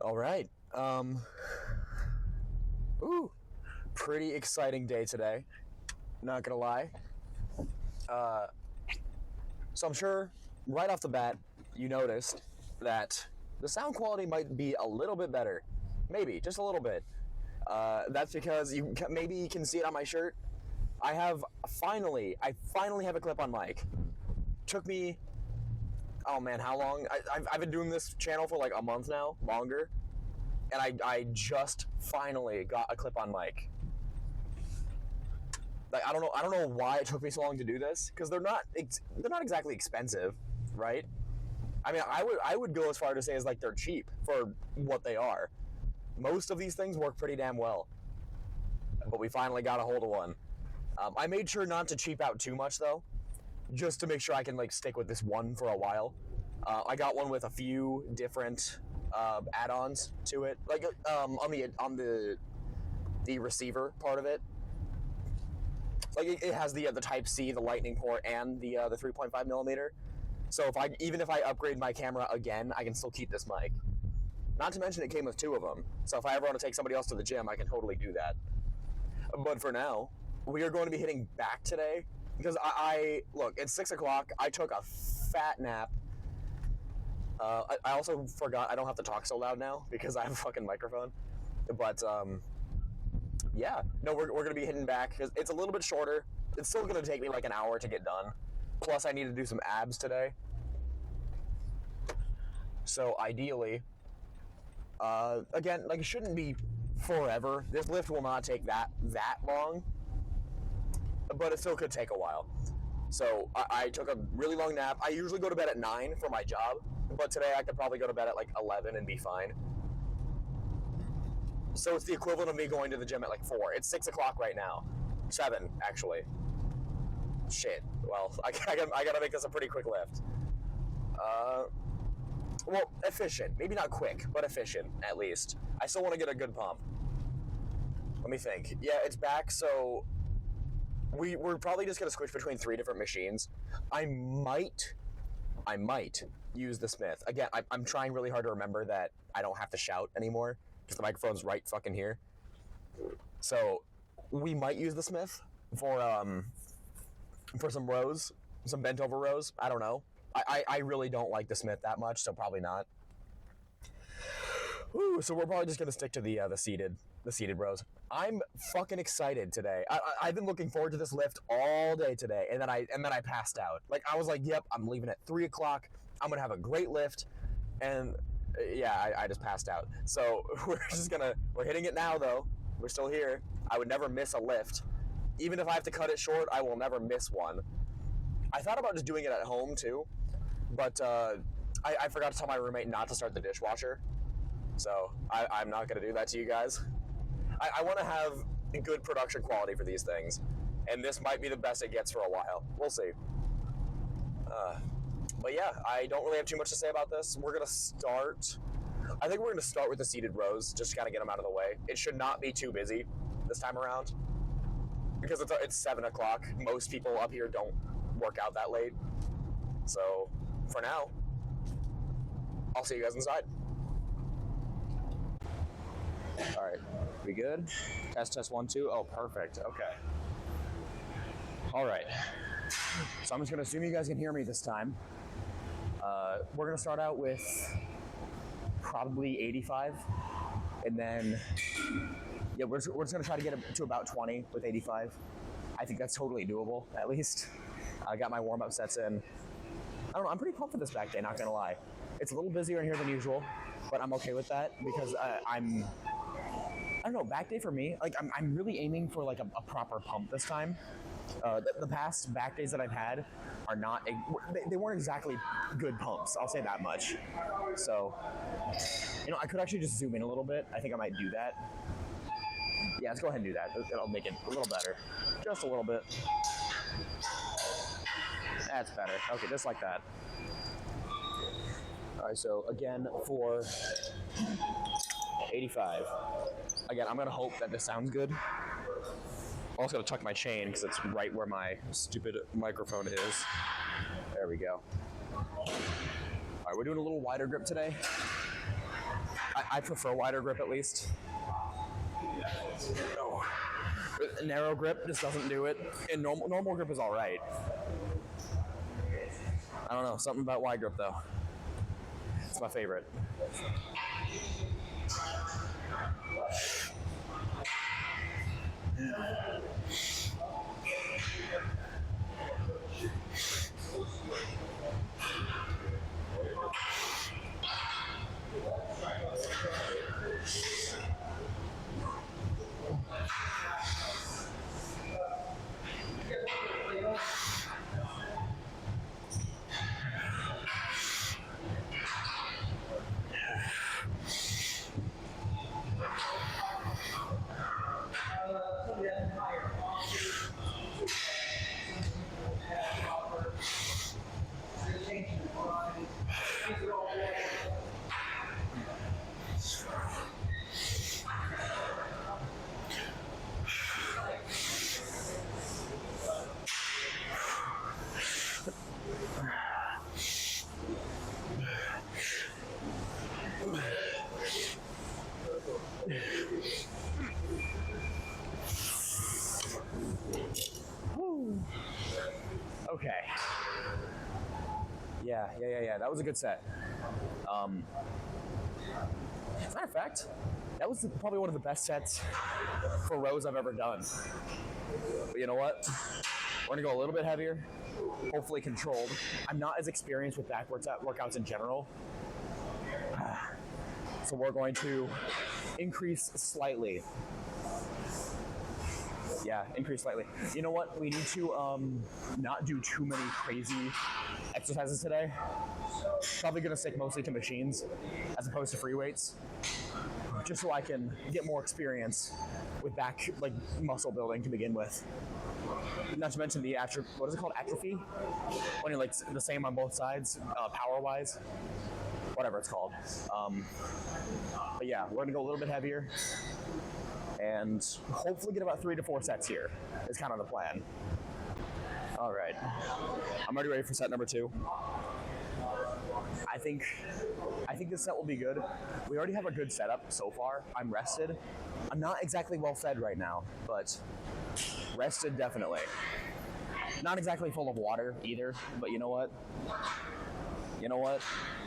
All right. Ooh, pretty exciting day today. Not gonna lie. So I'm sure right off the bat you noticed that the sound quality might be a little bit better. Maybe, just a little bit. That's because you maybe can see it on my shirt. I finally have a clip-on mic. Took me, oh man, how long? I've been doing this channel for like a month now, longer, and I just finally got a clip-on mic. Like I don't know why it took me so long to do this, because they're not exactly expensive, right? I mean, I would go as far to say as like they're cheap for what they are. Most of these things work pretty damn well, but we finally got a hold of one. I made sure not to cheap out too much though, just to make sure I can like stick with this one for a while. I got one with a few different add-ons to it, like on the receiver part of it. Like it has the Type C, the Lightning port, and the 3.5 millimeter. So even if I upgrade my camera again, I can still keep this mic. Not to mention it came with two of them. So if I ever want to take somebody else to the gym, I can totally do that. But for now, we are going to be hitting back today because look, it's 6 o'clock. I took a fat nap. I also forgot I don't have to talk so loud now because I have a fucking microphone. But yeah, no, we're going to be hitting back because it's a little bit shorter. It's still going to take me like an hour to get done. Plus, I need to do some abs today. So ideally, again, like it shouldn't be forever. This lift will not take that long, but it still could take a while. So I took a really long nap. I usually go to bed at 9 for my job, but today I could probably go to bed at like 11 and be fine. So it's the equivalent of me going to the gym at like 4. It's 6 o'clock right now. 7, actually. Shit. Well, I gotta make this a pretty quick lift. Well, efficient. Maybe not quick, but efficient, at least. I still want to get a good pump. Let me think. Yeah, it's back, so we're probably just going to switch between 3 different machines. I might use the Smith. Again, I'm trying really hard to remember that I don't have to shout anymore, because the microphone's right fucking here. So, we might use the Smith for some rows, some bent over rows. I don't know. I really don't like the Smith that much, so probably not. Ooh, so we're probably just gonna stick to the seated rows. I'm fucking excited today. I've been looking forward to this lift all day today, and then I passed out. Like I was like, yep, I'm leaving at 3 o'clock. I'm gonna have a great lift, and yeah, I just passed out. So we're hitting it now though. We're still here. I would never miss a lift. Even if I have to cut it short, I will never miss one. I thought about just doing it at home too, but I forgot to tell my roommate not to start the dishwasher. So I'm not going to do that to you guys. I want to have good production quality for these things, and this might be the best it gets for a while. We'll see. But yeah, I don't really have too much to say about this. We're going to start... I think we're going to start with the seated rows, just to kind of get them out of the way. It should not be too busy this time around, because it's 7 o'clock. Most people up here don't work out that late. So, for now, I'll see you guys inside. Alright, we good? Test 1, 2. Oh, perfect. Okay. Alright. So I'm just going to assume you guys can hear me this time. We're going to start out with probably 85. And then, yeah, we're just going to try to get it to about 20 with 85. I think that's totally doable, at least. I got my warm-up sets in. I don't know, I'm pretty pumped for this back day, not gonna lie. It's a little busier in here than usual, but I'm okay with that because I don't know, back day for me, like I'm really aiming for like a proper pump this time. The past back days that I've had are not, they weren't exactly good pumps, I'll say that much. So, you know, I could actually just zoom in a little bit. I think I might do that. Yeah, let's go ahead and do that. It'll make it a little better. Just a little bit. That's better. Okay, just like that. All right, so again, for 85. Again, I'm going to hope that this sounds good. I'm also going to tuck my chain because it's right where my stupid microphone is. There we go. All right, we're doing a little wider grip today. I prefer wider grip at least. Oh. Narrow grip just doesn't do it, and normal grip is all right. I don't know, something about wide grip though. It's my favorite. Okay. Yeah. That was a good set. As a matter of fact, that was probably one of the best sets for rows I've ever done. But you know what? We're gonna go a little bit heavier, hopefully controlled. I'm not as experienced with back workouts in general, so we're going to increase slightly. Yeah, increase slightly. You know what? We need to not do too many crazy exercises today. Probably gonna stick mostly to machines as opposed to free weights, just so I can get more experience with back muscle building to begin with. Not to mention the what is it called? Atrophy? When you're the same on both sides, power wise, whatever it's called. But yeah, we're gonna go a little bit heavier and hopefully get about 3 to 4 sets here is kind of the plan. All right, I'm already ready for set number 2. I think this set will be good. We already have a good setup so far. I'm rested. I'm not exactly well fed right now, but rested definitely. Not exactly full of water either, but you know what?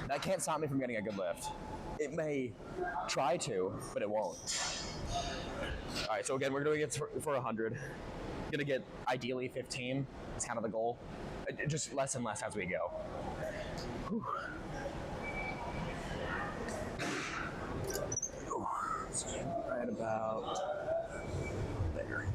That can't stop me from getting a good lift. It may try to, but it won't. All right, so again, we're doing it for 100. Gonna get ideally 15. It's kind of the goal. Just less and less as we go. Whew. Right about there.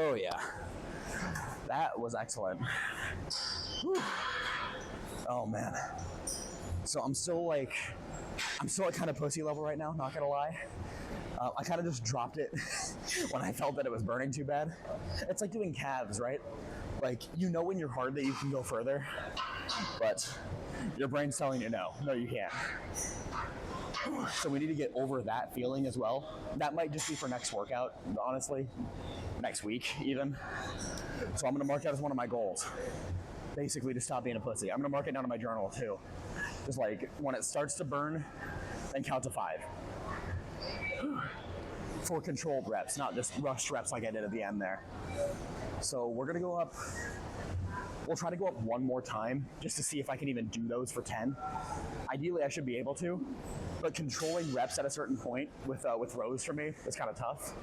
Oh yeah. That was excellent. Whew. Oh man. So I'm still at kind of pussy level right now, not gonna lie. I kind of just dropped it when I felt that it was burning too bad. It's like doing calves, right? You know in your heart that you can go further, but your brain's telling you no, you can't. So we need to get over that feeling as well. That might just be for next workout, honestly. Next week, even. So I'm going to mark that as one of my goals. Basically, to stop being a pussy. I'm going to mark it down in my journal, too. Just when it starts to burn, and count to 5. For controlled reps, not just rushed reps like I did at the end there. So we're gonna go up, we'll try to go up one more time just to see if I can even do those for 10. Ideally, I should be able to, but controlling reps at a certain point with rows for me is kind of tough.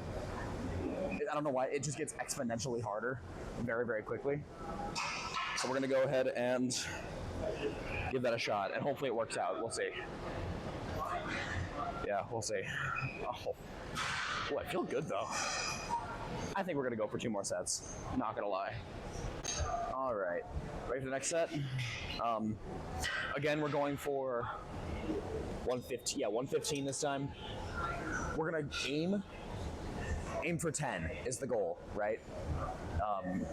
I don't know why, it just gets exponentially harder very, very quickly. So we're gonna go ahead and give that a shot, and hopefully it works out. We'll see. Yeah, we'll see. Oh, I feel good though. I think we're gonna go for 2 more sets. Not gonna lie. All right, ready for the next set? Again, we're going for 115. Yeah, 115 this time. We're gonna aim for 10 is the goal, right?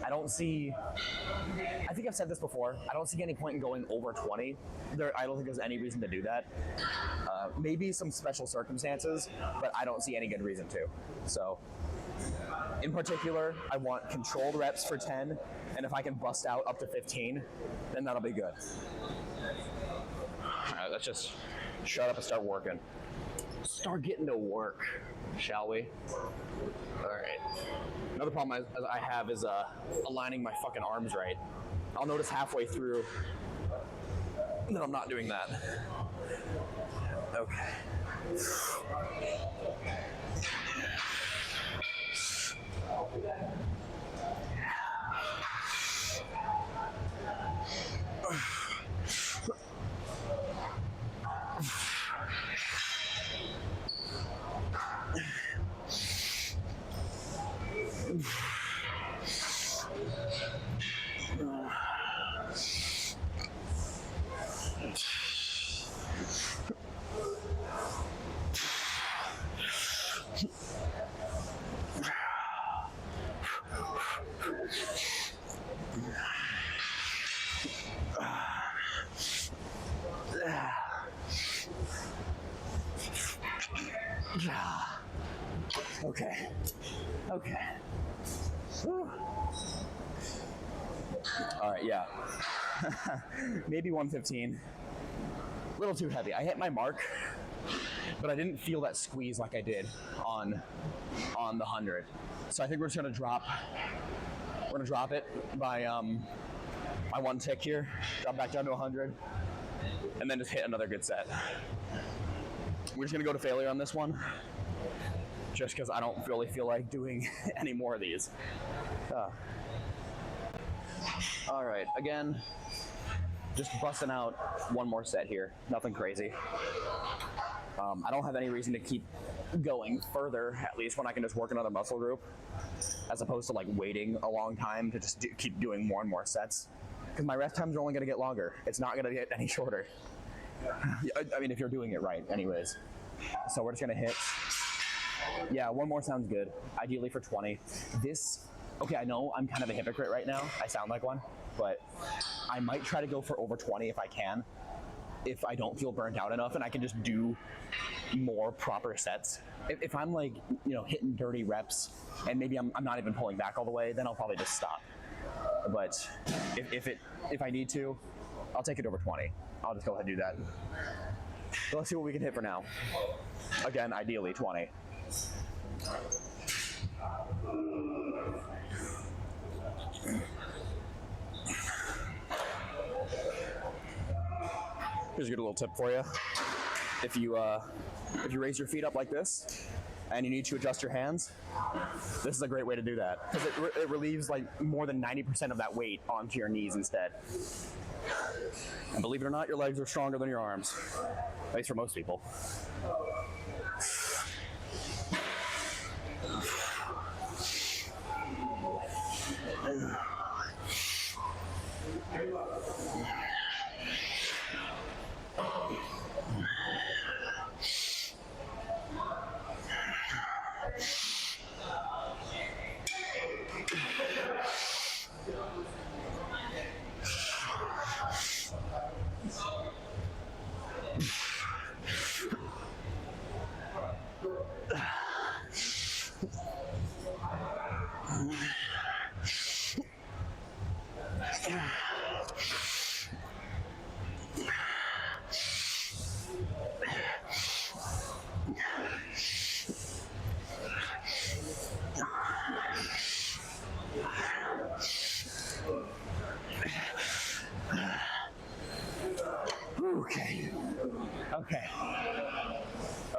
I don't see, I think I've said this before, I don't see any point in going over 20. I don't think there's any reason to do that. Maybe some special circumstances, but I don't see any good reason to. So, in particular, I want controlled reps for 10, and if I can bust out up to 15, then that'll be good. All right, let's just shut up and start working. Start getting to work, shall we? All right. Another problem I have is aligning my fucking arms right. I'll notice halfway through that I'm not doing that. Okay. Okay. Okay. Whew. All right, yeah. Maybe 115. A little too heavy. I hit my mark, but I didn't feel that squeeze like I did on the 100. So I think we're just gonna drop. We're gonna drop it by 1 tick here. Drop back down to 100, and then just hit another good set. We're just gonna go to failure on this one, just because I don't really feel like doing any more of these. All right, again, just busting out one more set here. Nothing crazy. I don't have any reason to keep going further, at least when I can just work another muscle group, as opposed to like waiting a long time to just keep doing more and more sets. Because my rest times are only gonna get longer. It's not gonna get any shorter. I mean, if you're doing it right, anyways. So we're just gonna hit. Yeah, one more sounds good. Ideally for 20. Okay, I know I'm kind of a hypocrite right now. I sound like one, but I might try to go for over 20 if I can. If I don't feel burnt out enough and I can just do more proper sets. If I'm like, hitting dirty reps and maybe I'm not even pulling back all the way, then I'll probably just stop. But if I need to, I'll take it over 20. I'll just go ahead and do that. So let's see what we can hit for now. Again, ideally 20. Here's a good little tip for you. If you raise your feet up like this, and you need to adjust your hands, this is a great way to do that because it relieves like more than 90% of that weight onto your knees instead. And believe it or not, your legs are stronger than your arms, at least for most people.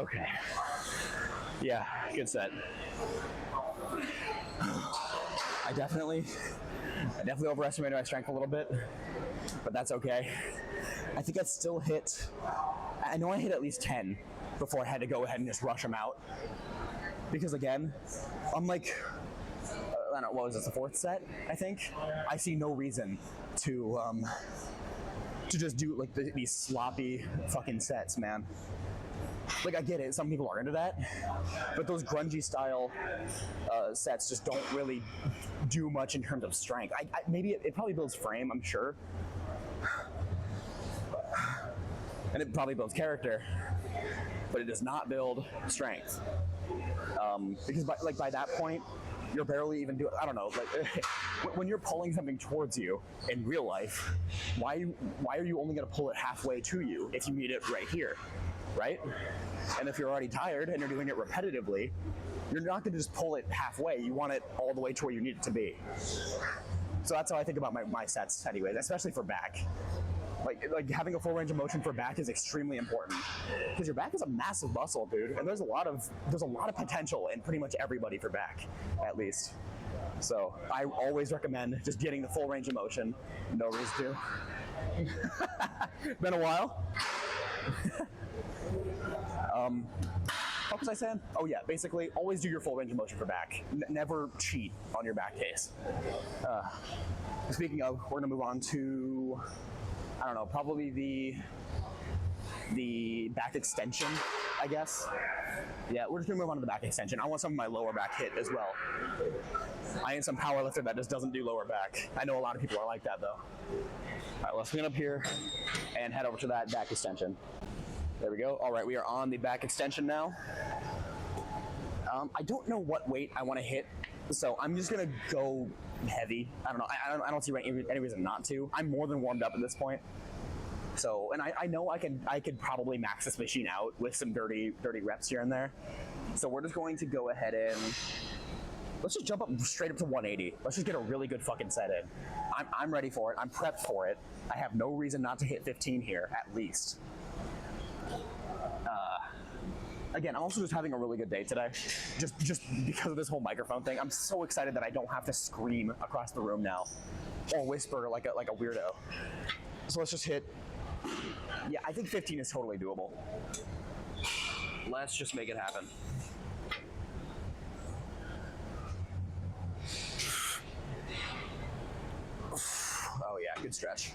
Okay. Yeah, good set. I definitely overestimated my strength a little bit, but that's okay. I think I still hit. I know I hit at least 10 before I had to go ahead and just rush them out. Because again, I'm like, I don't know, what was this, the fourth set? I think I see no reason to just do like these sloppy fucking sets, man. Like, I get it, some people are into that, but those grungy style sets just don't really do much in terms of strength. Maybe it probably builds frame, I'm sure, and it probably builds character, but it does not build strength. Because by that point, you're barely even doing. I don't know. Like when you're pulling something towards you in real life, why are you only going to pull it halfway to you if you need it right here, right? And if you're already tired and you're doing it repetitively, you're not going to just pull it halfway. You want it all the way to where you need it to be. So that's how I think about my sets, anyways, especially for back. Like having a full range of motion for back is extremely important because your back is a massive muscle, dude, and there's a lot of potential in pretty much everybody for back, at least. So I always recommend just getting the full range of motion. No reason to. Been a while. What was I saying? Oh yeah, basically always do your full range of motion for back. Never cheat on your back case. Speaking of, we're gonna move on to, I don't know, probably the back extension, I guess. Yeah, we're just gonna move on to the back extension. I want some of my lower back hit as well. I ain't some powerlifter that just doesn't do lower back. I know a lot of people are like that though. All right, let's swing up here and head over to that back extension. There we go. All right, we are on the back extension now. I don't know what weight I want to hit, so I'm just gonna go heavy. I don't know. I don't see any reason not to. I'm more than warmed up at this point. So, and I know I could probably max this machine out with some dirty reps here and there. So we're just going to go ahead and let's just jump up straight up to 180. Let's just get a really good fucking set in. I'm ready for it. I'm prepped for it. I have no reason not to hit 15 here, at least. Again, I'm also just having a really good day today, just because of this whole microphone thing. I'm so excited that I don't have to scream across the room now, or whisper like a weirdo. So let's just hit. Yeah, I think 15 is totally doable. Let's just make it happen. Oh yeah, good stretch.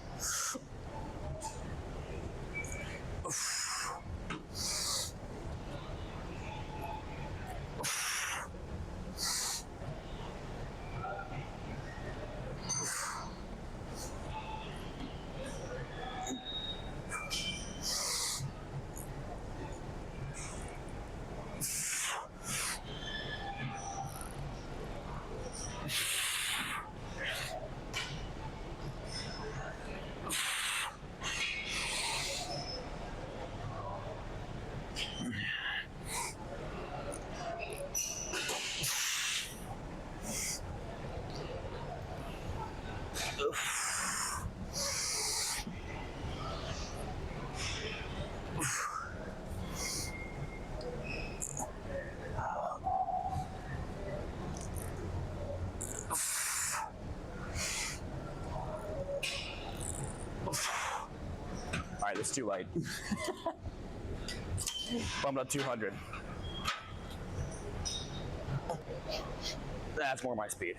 All right, that's too light. Bumped up 200. That's more my speed.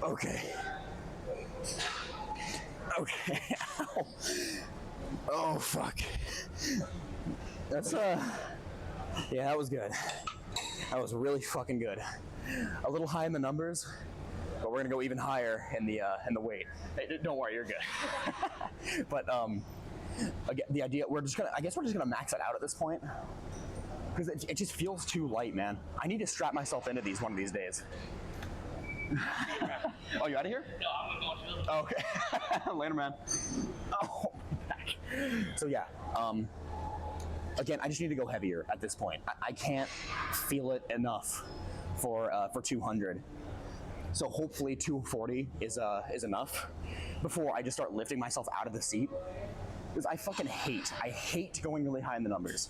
Okay. Ow. Oh fuck. That's yeah, that was good. That was really fucking good. A little high in the numbers, but we're gonna go even higher in the weight. Hey, don't worry, you're good. But again, the idea I guess we're just gonna max it out at this point because it just feels too light, man. I need to strap myself into these one of these days. Oh, you out of here? No, I'm going to. Oh, okay. Later, man. Oh, back. So yeah. Again, I just need to go heavier at this point. I can't feel it enough for 200. So hopefully 240 is enough before I just start lifting myself out of the seat. Because I hate going really high in the numbers.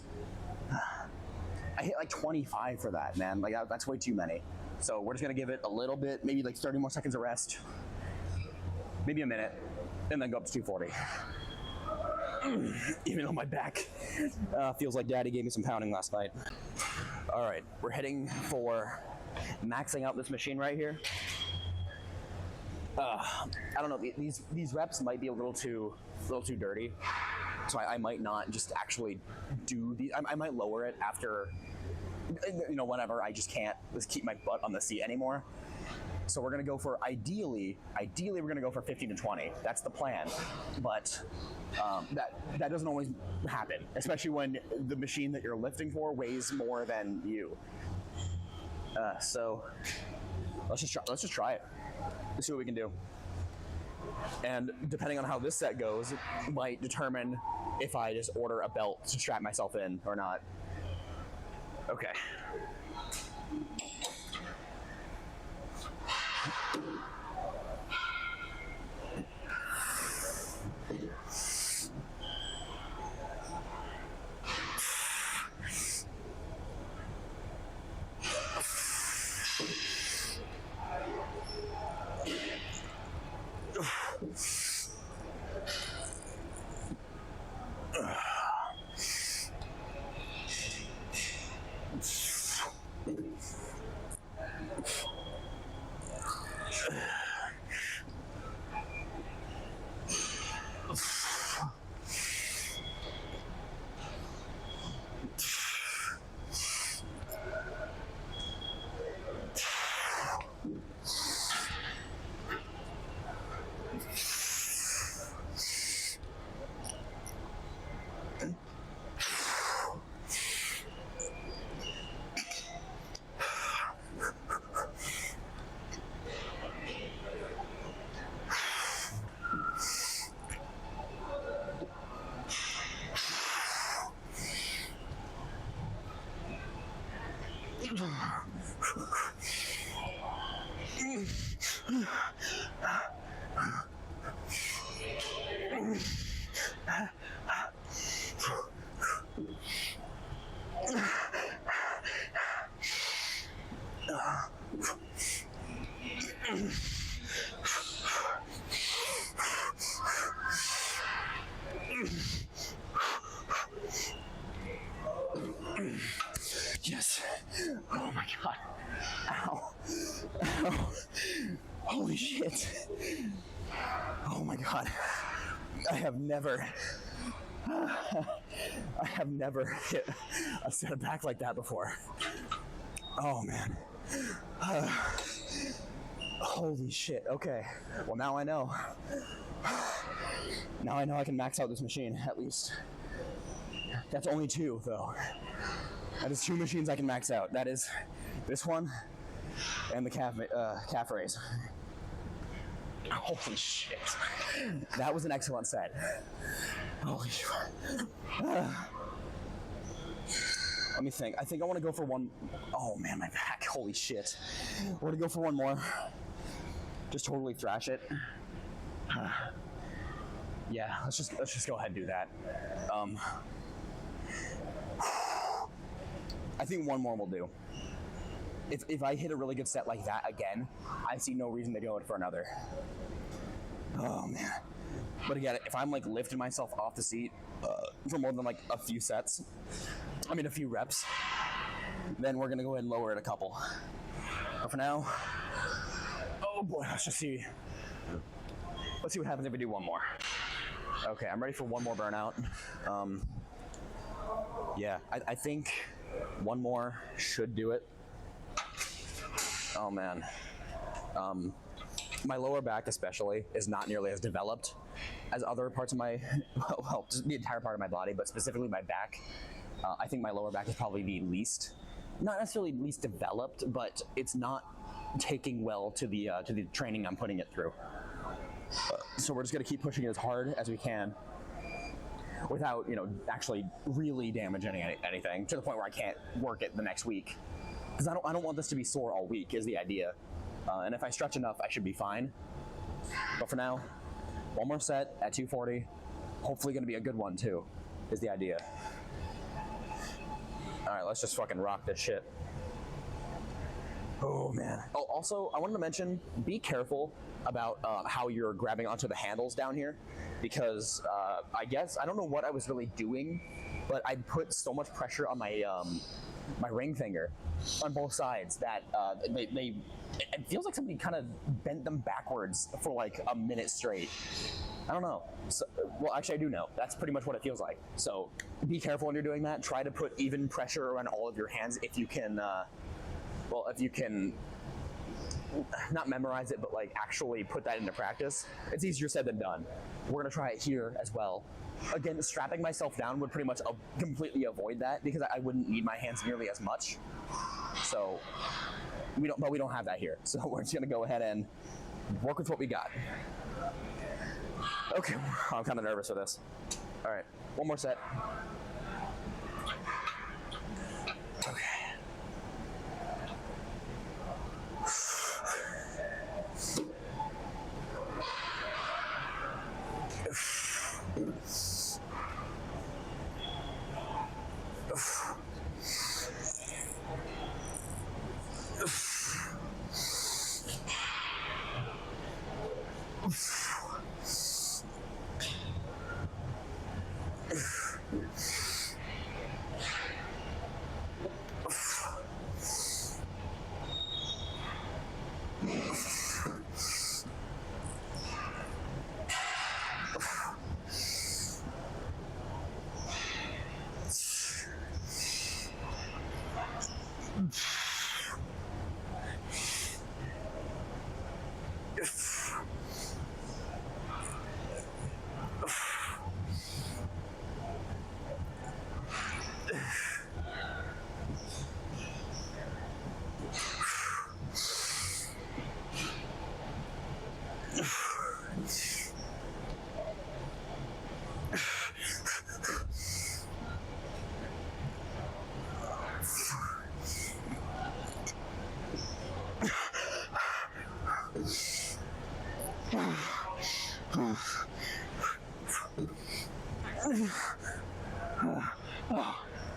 I hit like 25 for that, man. Like that's way too many. So we're just gonna give it a little bit, maybe like 30 more seconds of rest, maybe a minute, and then go up to 240. Even though my back feels like daddy gave me some pounding last night. All right, we're heading for maxing out this machine right here. I don't know, these reps might be a little too dirty, so I might not just actually do these. I might lower it after, whenever I just can't keep my butt on the seat anymore. So we're gonna go for ideally we're gonna go for 15 to 20. That's the plan, but that doesn't always happen, especially when the machine that you're lifting for weighs more than you. So let's just try it. Let's see what we can do. And depending on how this set goes, might determine if I just order a belt to strap myself in or not. Okay. Yes. Oh my god. Ow. Ow. Holy shit. Oh my god. I have never hit a set of back like that before. Oh man. Holy shit. Okay. Well, now I know. Now I know I can max out this machine, at least. That's only two, though. That is two machines I can max out. That is this one and the calf raise. Holy shit. That was an excellent set. Holy shit. Let me think. I think I want to go for one. Oh man, my back. Holy shit. We're gonna go for one more. Just totally thrash it. Yeah, let's just go ahead and do that. I think one more will do. If I hit a really good set like that again, I see no reason to go for another. Oh man. But again, if I'm like lifting myself off the seat for more than like a few reps, then we're gonna go ahead and lower it a couple. But for now, oh boy, let's see what happens if we do one more. Okay, I'm ready for one more burnout. Yeah, I think one more should do it. Oh man. My lower back especially is not nearly as developed as other parts of my, well, just the entire part of my body, but specifically my back. I think my lower back is probably the least, not necessarily least developed, but it's not taking well to the training I'm putting it through. So we're just gonna keep pushing it as hard as we can without, actually really damaging anything to the point where I can't work it the next week. Because I don't want this to be sore all week is the idea. And if I stretch enough, I should be fine. But for now, one more set at 240. Hopefully going to be a good one too, is the idea. All right, let's just fucking rock this shit. Oh man. Oh, also, I wanted to mention, be careful about how you're grabbing onto the handles down here, because I don't know what I was really doing, but I put so much pressure on my my ring finger on both sides that it feels like somebody kind of bent them backwards for like a minute straight. I don't know. So, well, actually, I do know. That's pretty much what it feels like. So be careful when you're doing that. Try to put even pressure on all of your hands if you can. If you can not memorize it, but like actually put that into practice. It's easier said than done. We're gonna try it here as well. Again, strapping myself down would pretty much completely avoid that because I wouldn't need my hands nearly as much. So we don't have that here. So we're just gonna go ahead and work with what we got. Okay, I'm kind of nervous for this. All right, one more set. Okay.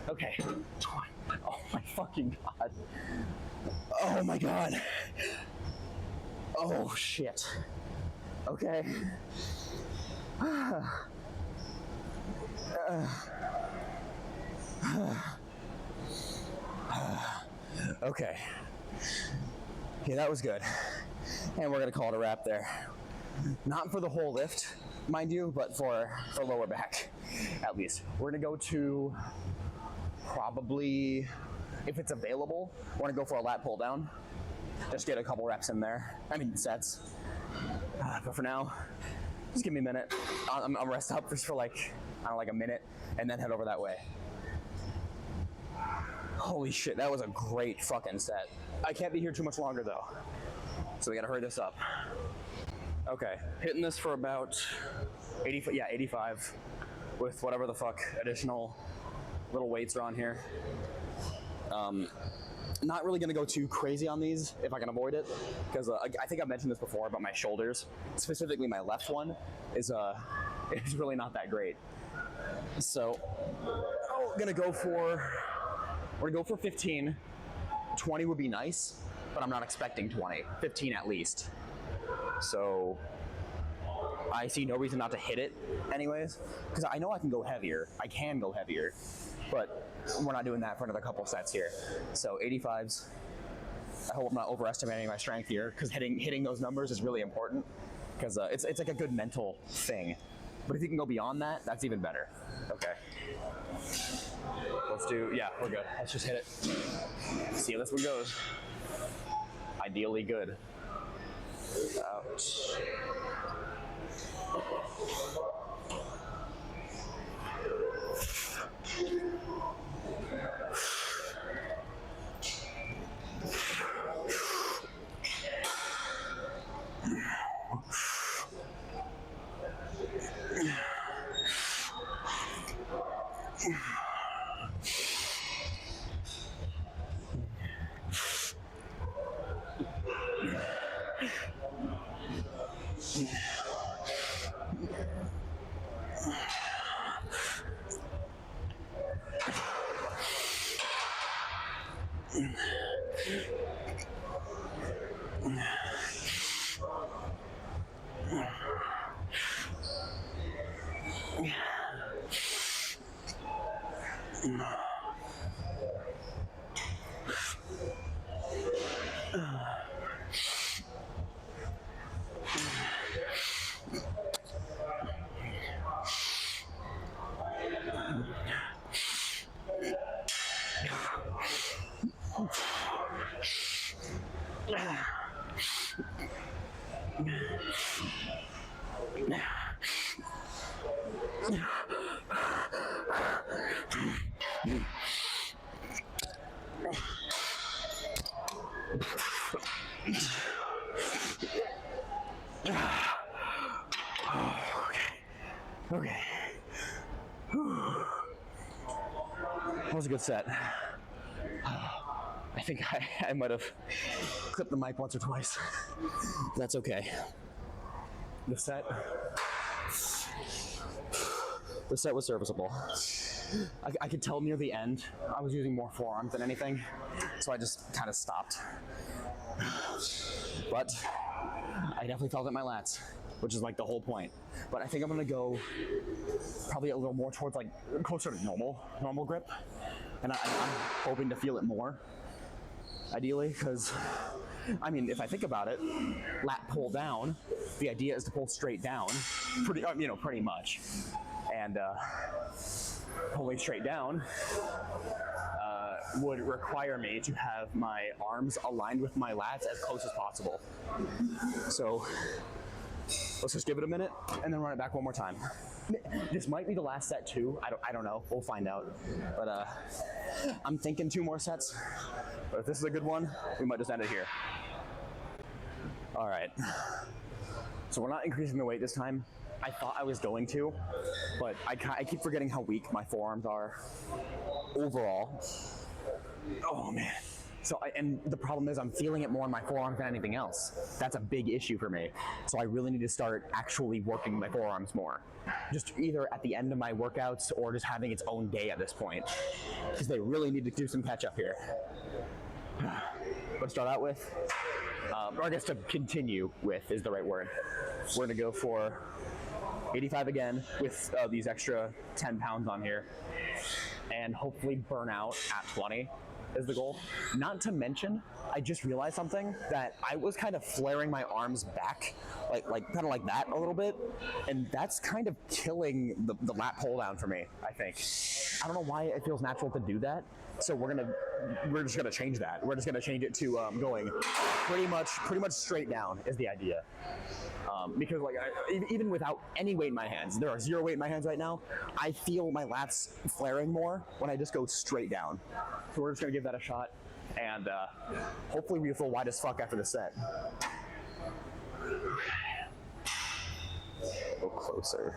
Okay. Oh my fucking god. Oh my god. Oh shit. Okay. Okay. Yeah, that was good. And we're gonna call it a wrap there. Not for the whole lift, mind you, but for lower back, at least. We're gonna go to probably, if it's available, we're gonna go for a lat pull down. Just get a couple reps in there. Sets. But for now, just give me a minute. I'll rest up just for like a minute and then head over that way. Holy shit, that was a great fucking set. I can't be here too much longer though, so we gotta hurry this up. Okay, hitting this for about 85 with whatever the fuck additional little weights are on here. Not really gonna go too crazy on these if I can avoid it, because I think I've mentioned this before, but my shoulders, specifically my left one, is really not that great. So we're gonna go for 15. 20 would be nice, but I'm not expecting 20. 15 at least. So I see no reason not to hit it anyways, because I know I can go heavier. I can go heavier, but we're not doing that for another couple sets here. So 85s. I hope I'm not overestimating my strength here, because hitting those numbers is really important, because it's like a good mental thing. But if you can go beyond that, that's even better. Okay. We're good. Let's just hit it. See how this one goes. ideally good. Ouch. Okay. That was a good set. I think I might have clipped the mic once or twice. That's okay. The set was serviceable. I could tell near the end I was using more forearms than anything, so I just kind of stopped. But I definitely felt it in my lats, which is like the whole point. But I think I'm gonna go probably a little more towards like closer to normal grip, and I'm hoping to feel it more, ideally, because I mean, if I think about it, lat pull down, the idea is to pull straight down, pretty much, and pulling straight down would require me to have my arms aligned with my lats as close as possible. So let's just give it a minute and then run it back one more time. This might be the last set too. I don't know. We'll find out. But I'm thinking 2 more sets. But if this is a good one, we might just end it here. All right. So we're not increasing the weight this time. I thought I was going to, but I keep forgetting how weak my forearms are overall. Oh man. So and the problem is I'm feeling it more in my forearms than anything else. That's a big issue for me. So I really need to start actually working my forearms more. Just either at the end of my workouts or just having its own day at this point. Because they really need to do some catch up here. What to start out with, or I guess to continue with is the right word. We're gonna go for 85 again with these extra 10 pounds on here, and hopefully burn out at 20 is the goal. Not to mention, I just realized something, that I was kind of flaring my arms back, like kind of like that a little bit, and that's kind of killing the lat pull down for me, I think. I don't know why it feels natural to do that, so we're just gonna change that. We're just gonna change it to going pretty much straight down is the idea. Because like even without any weight in my hands, there are 0 weight in my hands right now, I feel my lats flaring more when I just go straight down. So we're just gonna give that a shot, and hopefully we feel wide as fuck after the set. Go closer.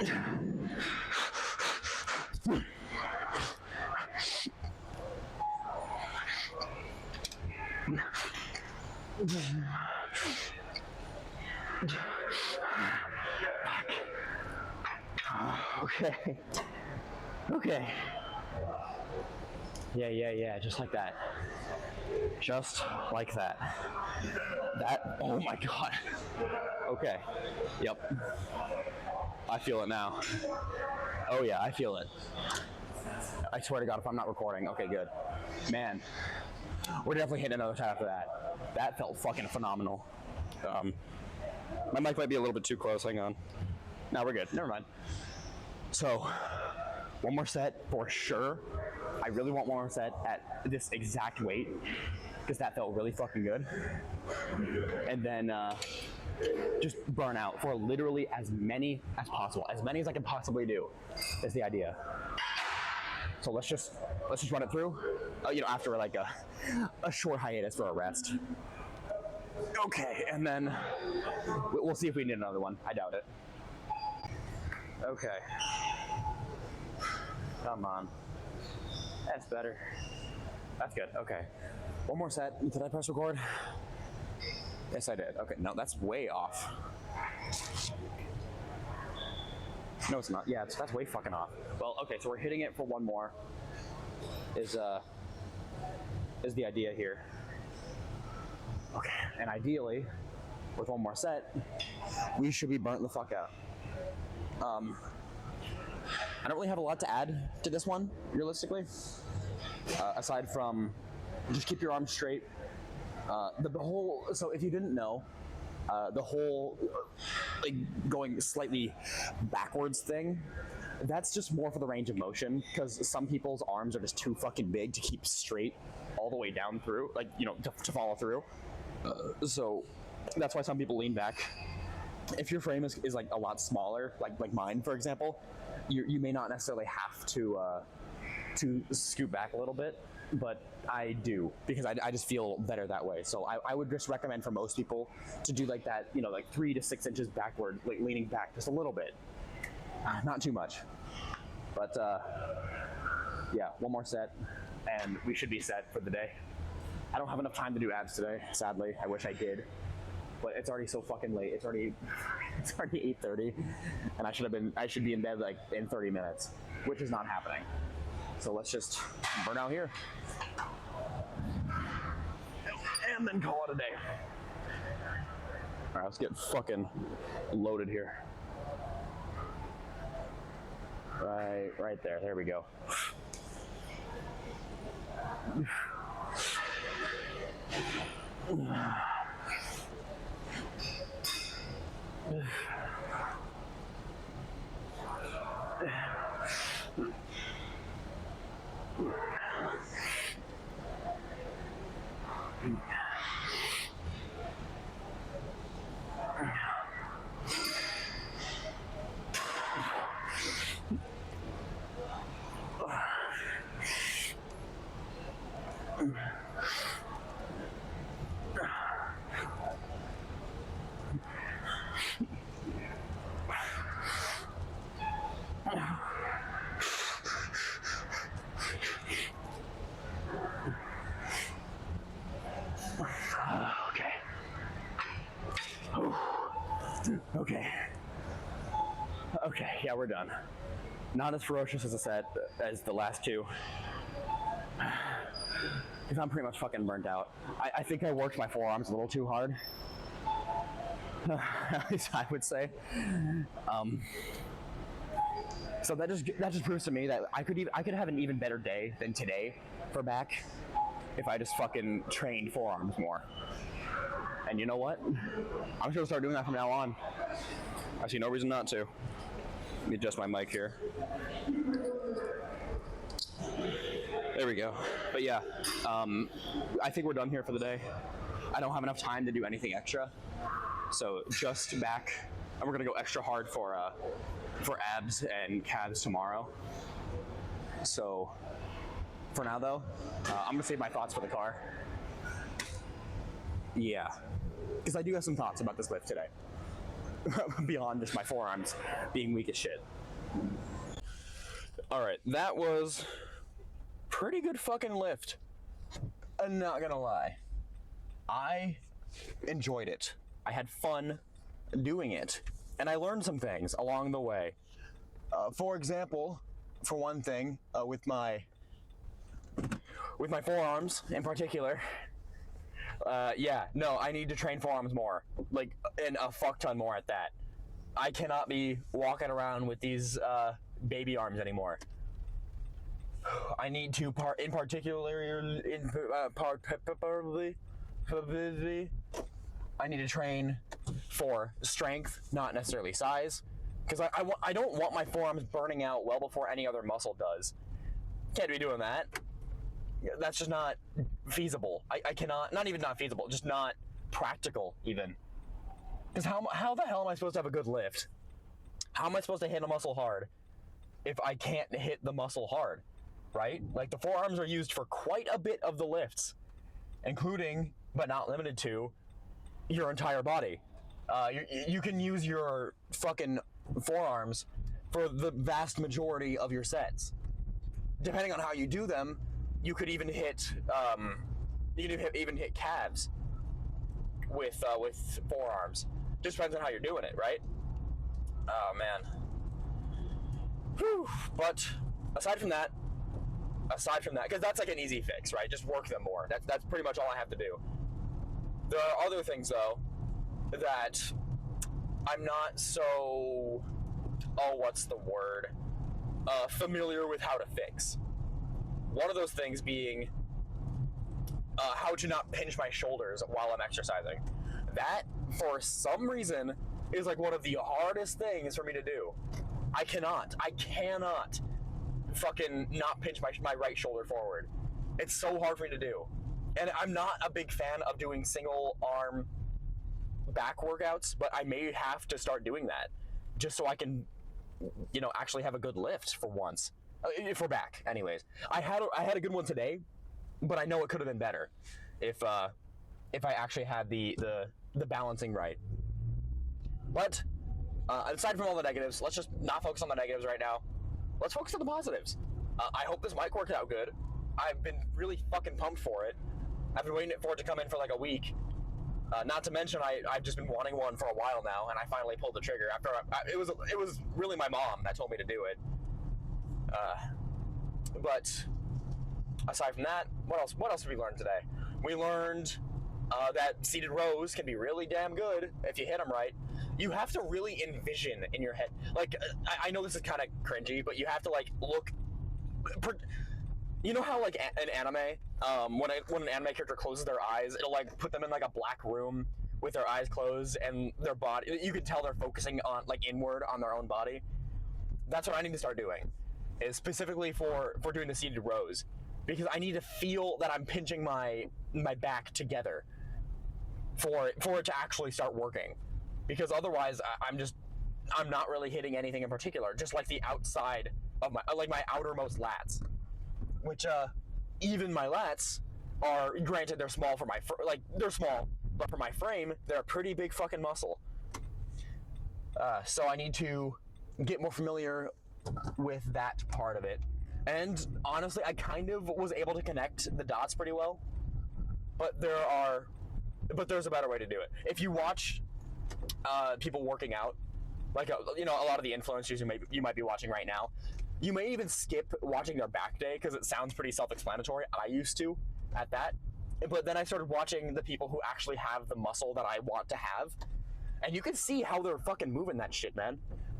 Okay. Okay. Yeah, just like that. Just like that. Oh my god. Okay. Yep. I feel it now. Oh yeah, I feel it. I swear to God, if I'm not recording, okay, good. Man, we're definitely hitting another time after that. That felt fucking phenomenal. My mic might be a little bit too close, hang on. No, we're good, never mind. So, one more set for sure. I really want one more set at this exact weight, because that felt really fucking good. And then, just burn out for literally as many as possible. As many as I can possibly do is the idea. So let's just run it through, after like a short hiatus for a rest. Okay, and then we'll see if we need another one. I doubt it. Okay. Come on. That's better. That's good. Okay. One more set. Did I press record? Yes, I did. Okay. No, that's way off. No, it's not. Yeah, that's way fucking off. Well, okay, so we're hitting it for one more. Is the idea here. Okay, and ideally, with one more set, we should be burnt the fuck out. I don't really have a lot to add to this one, realistically. Aside from, just keep your arms straight. So if you didn't know, the whole like going slightly backwards thing, that's just more for the range of motion, because some people's arms are just too fucking big to keep straight all the way down through, like, to follow through. So that's why some people lean back. If your frame is like a lot smaller, like mine, for example, you may not necessarily have to scoot back a little bit, but I do, because I just feel better that way. So I would just recommend for most people to do like that, like 3 to 6 inches backward, like leaning back just a little bit, not too much. But yeah, one more set, and we should be set for the day. I don't have enough time to do abs today, sadly. I wish I did, but it's already so fucking late. It's already 8:30, and I should be in bed like in 30 minutes, which is not happening. So let's just burn out here, and then call it a day. All right, let's get fucking loaded here. Right there. There we go. Okay, yeah, we're done. Not as ferocious as a set as the last two, because I'm pretty much fucking burnt out. I think I worked my forearms a little too hard. At least I would say. So that just proves to me that I could have an even better day than today for back if I just fucking trained forearms more. And you know what? I'm just gonna start doing that from now on. I see no reason not to. Let me adjust my mic here. There we go. But yeah, I think we're done here for the day. I don't have enough time to do anything extra, so just back, and we're gonna go extra hard for abs and calves tomorrow. So for now though, I'm gonna save my thoughts for the car. Yeah, because I do have some thoughts about this lift today. beyond just my forearms being weak as shit. Alright, that was pretty good fucking lift. I'm not gonna lie. I enjoyed it. I had fun doing it. And I learned some things along the way. For example, for one thing, with my forearms in particular, I need to train forearms more, like, and a fuck ton more at that. I cannot be walking around with these baby arms anymore. I need to I need to train for strength, not necessarily size, because I don't want my forearms burning out well before any other muscle does. Can't be doing that. That's just not feasible. I cannot, not even not feasible, just not practical even. Because how the hell am I supposed to have a good lift? How am I supposed to hit a muscle hard if I can't hit the muscle hard, right? Like, the forearms are used for quite a bit of the lifts, including, but not limited to, your entire body. You can use your fucking forearms for the vast majority of your sets. Depending on how you do them, you could even hit calves with forearms. Just depends on how you're doing it, right? Oh man. Whew. But aside from that, because that's like an easy fix, right? Just work them more. That's pretty much all I have to do. There are other things though that I'm not so, what's the word? Familiar with how to fix. One of those things being how to not pinch my shoulders while I'm exercising. That, for some reason, is like one of the hardest things for me to do. I cannot fucking not pinch my right shoulder forward. It's so hard for me to do. And I'm not a big fan of doing single arm back workouts, but I may have to start doing that just so I can, actually have a good lift for once. For back, anyways. I had a good one today, but I know it could have been better if I actually had the balancing right. But aside from all the negatives, let's just not focus on the negatives right now. Let's focus on the positives. I hope this mic worked out good. I've been really fucking pumped for it. I've been waiting for it to come in for like a week. Not to mention, I've just been wanting one for a while now, and I finally pulled the trigger. After it was really my mom that told me to do it. But aside from that, what else did we learn today? We learned that seated rows can be really damn good if you hit them right. You have to really envision in your head. Like, I know this is kind of cringy, but you have to like look. You know how like an anime, when an anime character closes their eyes, it'll like put them in like a black room with their eyes closed and their body. You can tell they're focusing on like inward on their own body. That's what I need to start doing. Is specifically for doing the seated rows, because I need to feel that I'm pinching my back together for it to actually start working, because otherwise I'm not really hitting anything in particular, just like the outside of my outermost lats, which even my lats are, granted, they're small for they're small, but for my frame they're a pretty big fucking muscle. So I need to get more familiar with that part of it. And honestly, I kind of was able to connect the dots pretty well, but there's a better way to do it. If you watch people working out, like a lot of the influencers you might be watching right now, you may even skip watching their back day because it sounds pretty self-explanatory. I used to at that, but then I started watching the people who actually have the muscle that I want to have, and you can see how they're fucking moving that shit, man.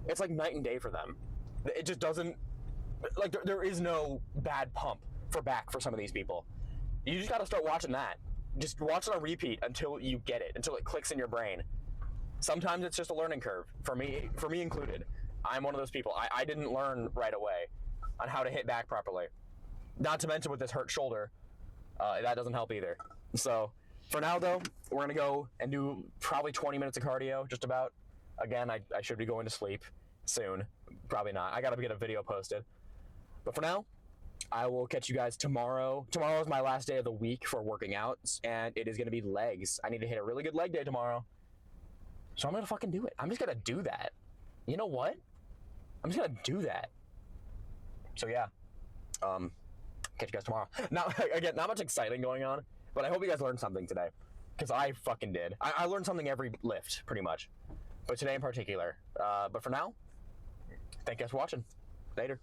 It's like night and day for them. It just doesn't, like, there is no bad pump for back for some of these people. You just gotta start watching that. Just watch it on repeat until you get it, until it clicks in your brain. Sometimes it's just a learning curve, for me included. I'm one of those people. I didn't learn right away on how to hit back properly. Not to mention with this hurt shoulder, that doesn't help either. So, for now though, we're gonna go and do probably 20 minutes of cardio, just about. Again, I should be going to sleep soon. Probably not. I gotta get a video posted. But for now, I will catch you guys tomorrow. Tomorrow is my last day of the week for working out, and it is gonna be legs. I need to hit a really good leg day tomorrow. So I'm gonna fucking do it. I'm just gonna do that. You know what? I'm just gonna do that. So yeah. Catch you guys tomorrow. Now, again, not much exciting going on, but I hope you guys learned something today. Because I fucking did. I learned something every lift, pretty much. But today in particular. But for now, thank you guys for watching. Later.